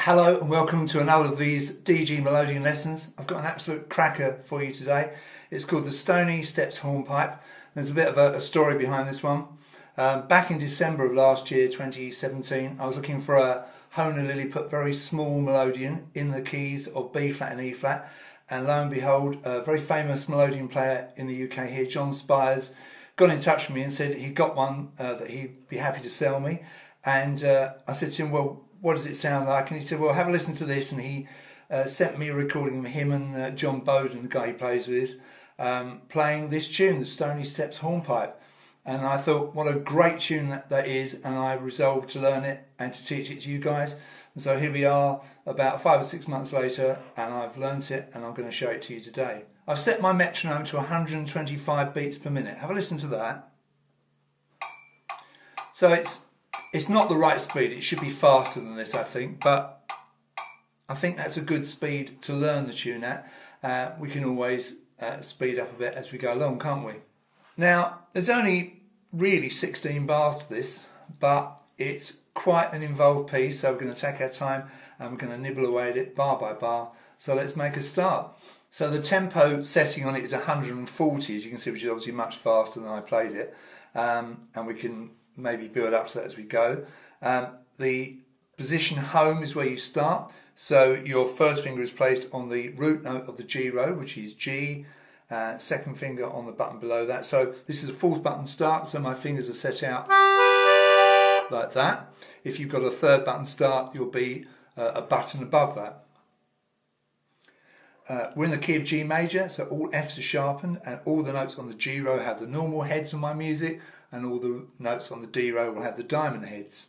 Hello and welcome to another of these DG Melodeon lessons. I've got an absolute cracker for you today. It's called the Stoney Steps Hornpipe. There's a bit of a story behind this one. Back in December of last year, 2017, I was looking for a Hohner Lilliput very small Melodeon in the keys of B flat and E flat, and lo and behold, a very famous Melodeon player in the UK here, John Spires, got in touch with me and said he got one that he'd be happy to sell me. And I said to him, well, what does it sound like? And he said, well, have a listen to this. And he sent me a recording of him and John Bowden, the guy he plays with, playing this tune, the Stoney Steps Hornpipe. And I thought, what a great tune that is, and I resolved to learn it and to teach it to you guys. And so here we are about 5 or 6 months later, and I've learnt it and I'm going to show it to you today. I've set my metronome to 125 beats per minute. Have a listen to that. So it's not the right speed, it should be faster than this, I think, but I think that's a good speed to learn the tune at. We can always speed up a bit as we go along, can't we? Now, there's only really 16 bars to this, but it's quite an involved piece, so we're going to take our time and we're going to nibble away at it bar by bar. So let's make a start. So the tempo setting on it is 140, as you can see, which is obviously much faster than I played it, and we can maybe build up to that as we go. The position home is where you start, so your first finger is placed on the root note of the G row, which is G, second finger on the button below that. So this is a fourth button start, so my fingers are set out like that. If you've got a third button start, you'll be a button above that. we're in the key of G major, so all Fs are sharpened and all the notes on the G row have the normal heads of my music and all the notes on the D row will have the diamond heads.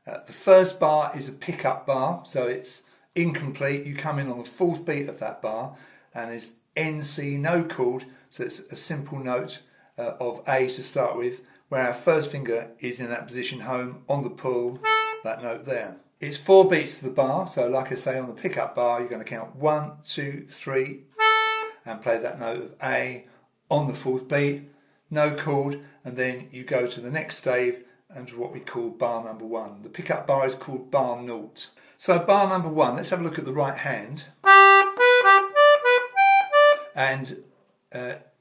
The first bar is a pickup bar, so it's incomplete. You come in on the fourth beat of that bar and it's NC, no chord, so it's a simple note of A to start with, where our first finger is in that position home on the pull, that note there. It's 4 beats to the bar, so like I say, on the pickup bar you're going to count 1, 2, 3 and play that note of A on the fourth beat, no chord, and then you go to the next stave and what we call bar number 1. The pickup bar is called bar 0. So bar number 1, let's have a look at the right hand. And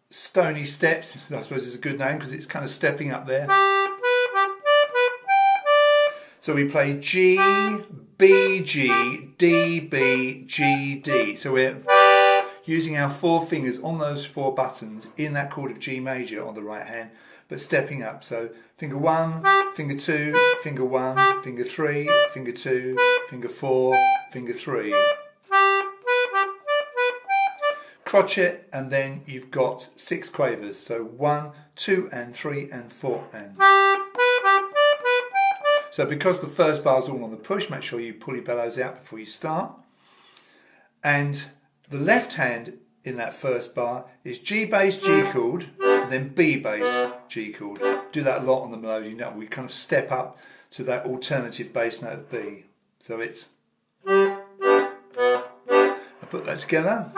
Stoney steps, I suppose is a good name because it's kind of stepping up there. So we play G, B, G, D, B, G, D. So we're using our 4 fingers on those 4 buttons in that chord of G major on the right hand, but stepping up. So finger 1, finger 2, finger 1, finger 3, finger 2, finger 4, finger 3. Crotchet, and then you've got 6 quavers. So 1, 2 and 3 and 4 and. So because the first bar is all on the push, make sure you pull your bellows out before you start. And the left hand in that first bar is G bass, G chord, and then B bass, G chord. Do that a lot on the Melodeon. We kind of step up to that alternative bass note of B. So it's. I put that together.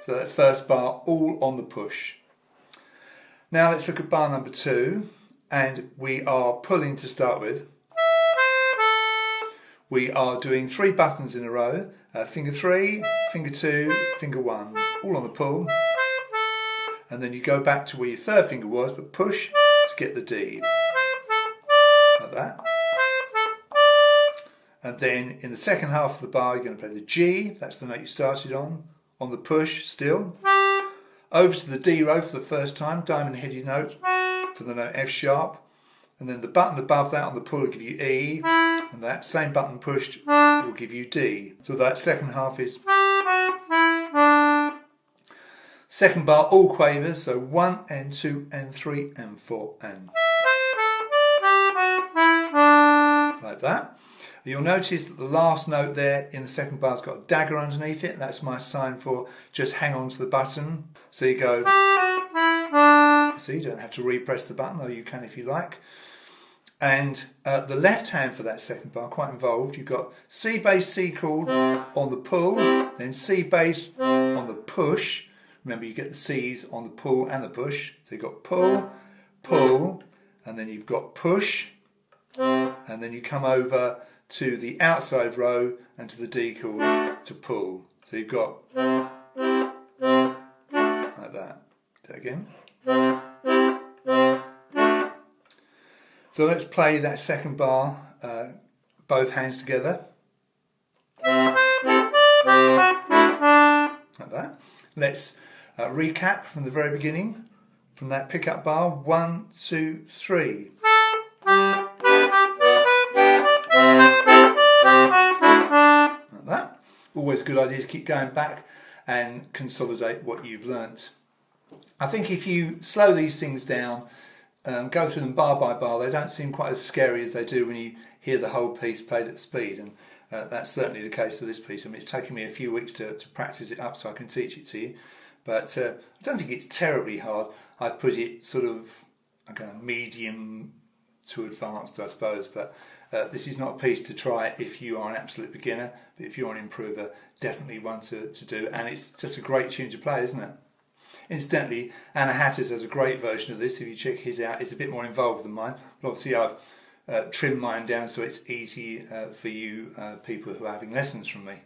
So that first bar all on the push. Now let's look at bar number 2. And we are pulling to start with. We are doing 3 buttons in a row. Finger 3, finger 2, finger 1, all on the pull. And then you go back to where your third finger was, but push to get the D. Like that. And then in the second half of the bar, you're going to play the G, that's the note you started on the push still. Over to the D row for the first time, diamond headed note for the note F sharp, and then the button above that on the pull will give you E, and that same button pushed will give you D. So that second half is second bar all quavers, so 1 and 2 and 3 and 4 and like that. You'll notice that the last note there in the second bar has got a dagger underneath it. That's my sign for just hang on to the button. So you go. So you don't have to repress the button, though you can if you like. And the left hand for that second bar, quite involved. You've got C bass, C chord on the pull, then C bass on the push. Remember, you get the C's on the pull and the push. So you've got pull, pull, and then you've got push, and then you come over to the outside row and to the D chord to pull. So you've got like that. Do that again. So let's play that second bar, both hands together. Like that. Let's recap from the very beginning, from that pickup bar. 1, 2, 3. Like that. Always a good idea to keep going back and consolidate what you've learnt. I think if you slow these things down, go through them bar by bar, they don't seem quite as scary as they do when you hear the whole piece played at speed, and that's certainly the case for this piece. I mean, it's taken me a few weeks to practice it up so I can teach it to you, but I don't think it's terribly hard. I'd put it sort of kind of medium to advanced, I suppose, but this is not a piece to try if you are an absolute beginner, but if you're an improver, definitely one to do, and it's just a great tune to play, isn't it? Incidentally, Anna Hatters has a great version of this. If you check his out, it's a bit more involved than mine, but obviously I've trimmed mine down so it's easy for you people who are having lessons from me.